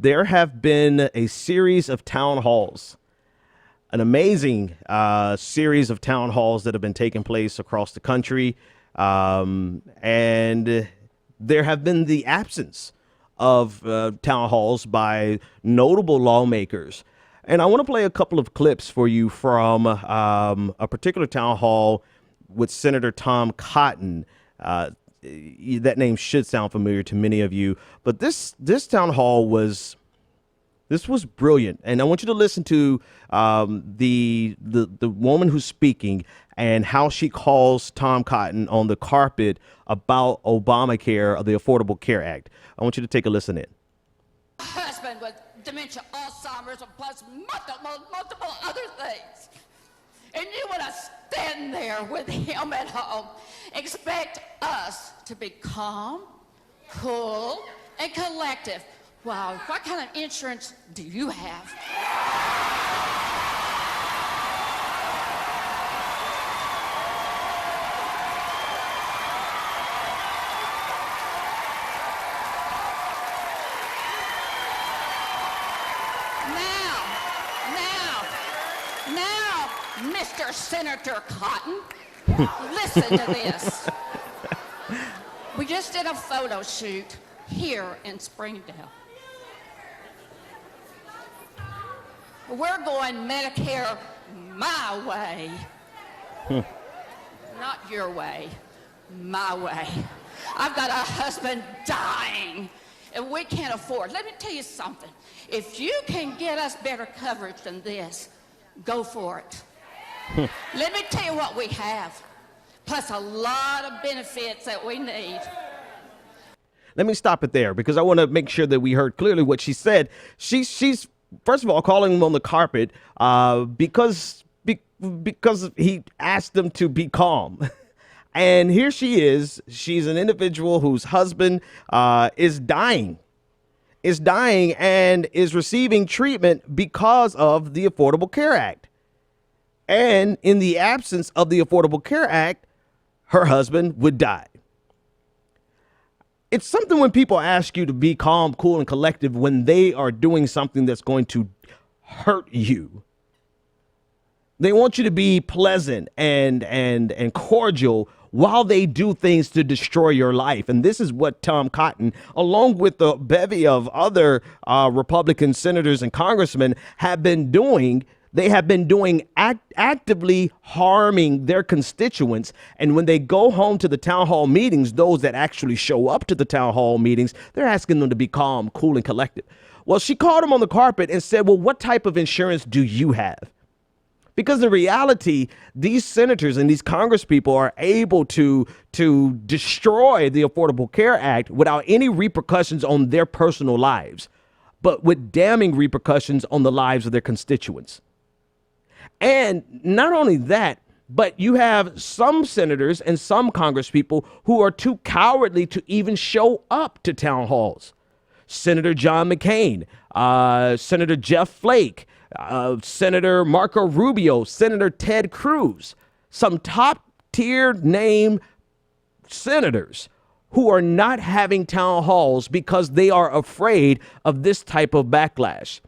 there have been a series of town halls, an amazing series of town halls that have been taking place across the country. And there have been the absence of town halls by notable lawmakers. And I want to play a couple of clips for you from a particular town hall with Senator Tom Cotton. That name should sound familiar to many of you, but this town hall was brilliant. And I want you to listen to the woman who's speaking and how she calls Tom Cotton on the carpet about Obamacare, or the Affordable Care Act. I want you to take a listen in. Husband with dementia, Alzheimer's, and plus multiple other things. And you want to stand there with him at home, expect us to be calm, cool, and collective. Wow, what kind of insurance do you have? Now, Mr. Senator Cotton, listen to this. We just did a photo shoot here in Springdale. We're going Medicare my way. Not your way, my way. I've got a husband dying, and we can't afford. Let me tell you something. If you can get us better coverage than this, go for it. Let me tell you what we have, plus a lot of benefits that we need. Let me stop it there because I want to make sure that we heard clearly what she said. She's first of all calling him on the carpet because he asked them to be calm. And here she is. She's an individual whose husband is dying and is receiving treatment because of the Affordable Care Act. And in the absence of the Affordable Care Act, her husband would die. It's something when people ask you to be calm, cool, and collective when they are doing something that's going to hurt you. They want you to be pleasant and cordial while they do things to destroy your life. And this is what Tom Cotton, along with a bevy of other Republican senators and congressmen, have been doing. They have been doing actively harming their constituents. And when they go home to the town hall meetings, those that actually show up to the town hall meetings, they're asking them to be calm, cool, and collected. Well, she called him on the carpet and said, well, what type of insurance do you have? Because the reality, these senators and these congresspeople are able to destroy the Affordable Care Act without any repercussions on their personal lives, but with damning repercussions on the lives of their constituents. And not only that, but you have some senators and some congresspeople who are too cowardly to even show up to town halls. Senator John McCain, Senator Jeff Flake, Senator Marco Rubio, Senator Ted Cruz, some top tier name senators who are not having town halls because they are afraid of this type of backlash.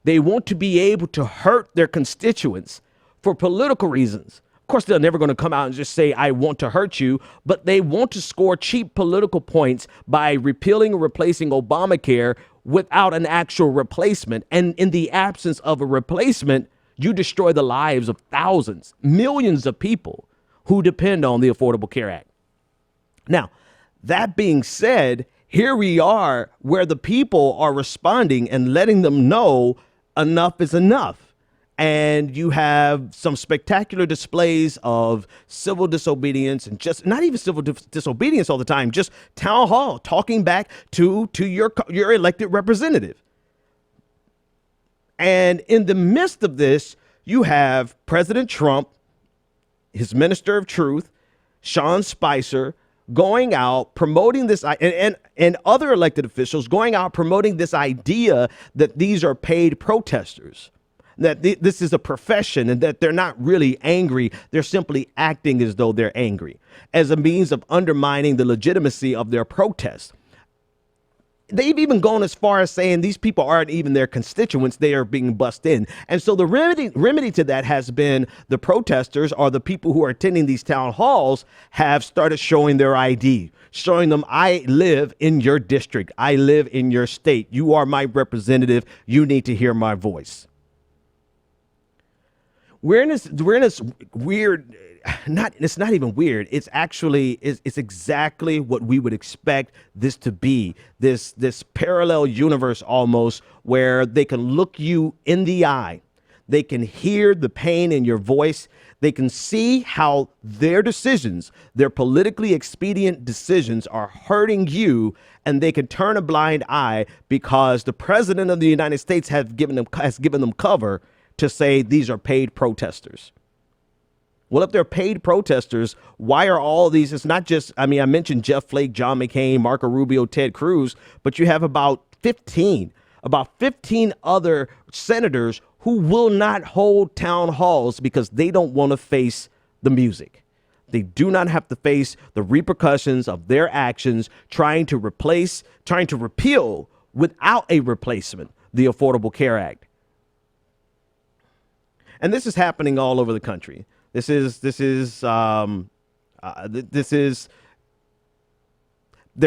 They want to be able to hurt their constituents for political reasons. Of course, they're never going to come out and just say, I want to hurt you, but they want to score cheap political points by repealing or replacing Obamacare without an actual replacement. And in the absence of a replacement, you destroy the lives of thousands, millions of people who depend on the Affordable Care Act. Now, that being said, here we are where the people are responding and letting them know enough is enough. And you have some spectacular displays of civil disobedience, and just not even civil disobedience all the time, just town hall talking back to your elected representative. And in the midst of this, you have President Trump, his minister of truth, Sean Spicer, going out promoting this, and other elected officials going out promoting this idea that these are paid protesters, that this is a profession and that they're not really angry. They're simply acting as though they're angry as a means of undermining the legitimacy of their protest. they've even gone as far as saying these people aren't even their constituents. They are being bussed in. And so the remedy to that has been the protesters, or the people who are attending these town halls, have started showing their ID, showing them, I live in your district. I live in your state. You are my representative. You need to hear my voice. We're in this weird, it's not even weird. It's actually, it's exactly what we would expect this to be. This parallel universe almost, where they can look you in the eye. They can hear the pain in your voice. They can see how their decisions, their politically expedient decisions, are hurting you, and they can turn a blind eye because the president of the United States has given them cover to say these are paid protesters. Well, if they're paid protesters, why are all these? It's not just, I mentioned Jeff Flake, John McCain, Marco Rubio, Ted Cruz, but you have about 15 other senators who will not hold town halls because they don't want to face the music. They do not have to face the repercussions of their actions trying to repeal without a replacement, the Affordable Care Act. And this is happening all over the country. They're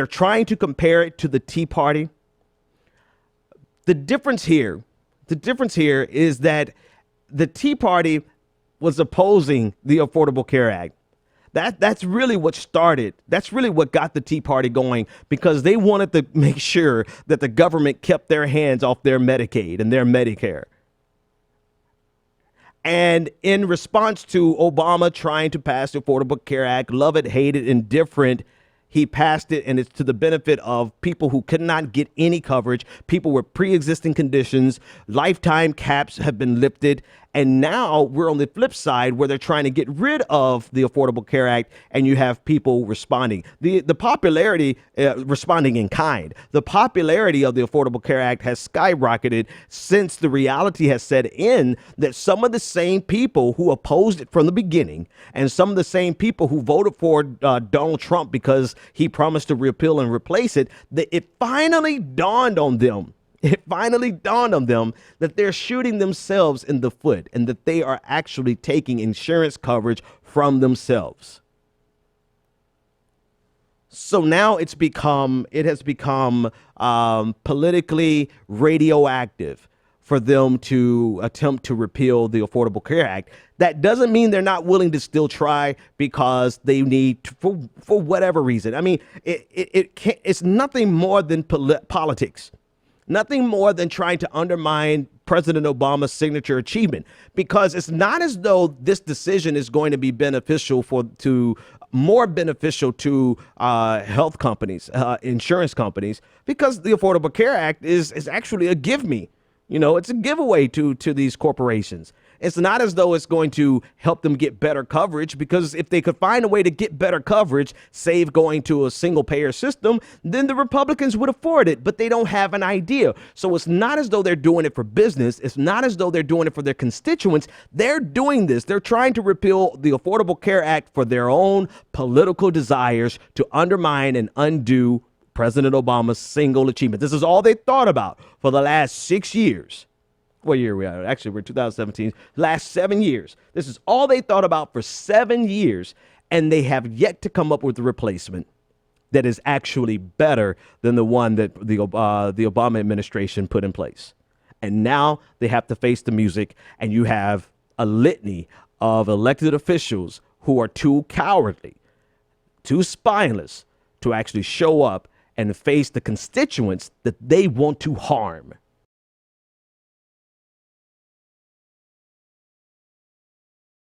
trying to compare it to the Tea Party. The difference here is that the Tea Party was opposing the Affordable Care Act. That's really what started. That's really what got the Tea Party going, because they wanted to make sure that the government kept their hands off their Medicaid and their Medicare. And in response to Obama trying to pass the Affordable Care Act, love it, hate it, indifferent, he passed it, and it's to the benefit of people who could not get any coverage, people with pre-existing conditions. Lifetime caps have been lifted. And now we're on the flip side where they're trying to get rid of the Affordable Care Act, and you have people responding. The popularity, responding in kind. The popularity of the Affordable Care Act has skyrocketed since the reality has set in that some of the same people who opposed it from the beginning, and some of the same people who voted for Donald Trump because he promised to repeal and replace it, that it finally dawned on them. It finally dawned on them that they're shooting themselves in the foot, and that they are actually taking insurance coverage from themselves. So now it has become politically radioactive for them to attempt to repeal the Affordable Care Act. That doesn't mean they're not willing to still try, because they need to, for whatever reason. It's nothing more than politics. Nothing more than trying to undermine President Obama's signature achievement, because it's not as though this decision is going to be more beneficial to health companies, insurance companies, because the Affordable Care Act is actually a give me. It's a giveaway to these corporations. It's not as though it's going to help them get better coverage, because if they could find a way to get better coverage, save going to a single payer system, then the Republicans would afford it, but they don't have an idea. So it's not as though they're doing it for business. It's not as though they're doing it for their constituents. They're doing this. They're trying to repeal the Affordable Care Act for their own political desires, to undermine and undo President Obama's single achievement. This is all they thought about for the last 6 years. What year are we at? Actually, we're 2017. Last 7 years. This is all they thought about for 7 years, and they have yet to come up with a replacement that is actually better than the one that the Obama administration put in place. And now they have to face the music, and you have a litany of elected officials who are too cowardly, too spineless to actually show up and face the constituents that they want to harm.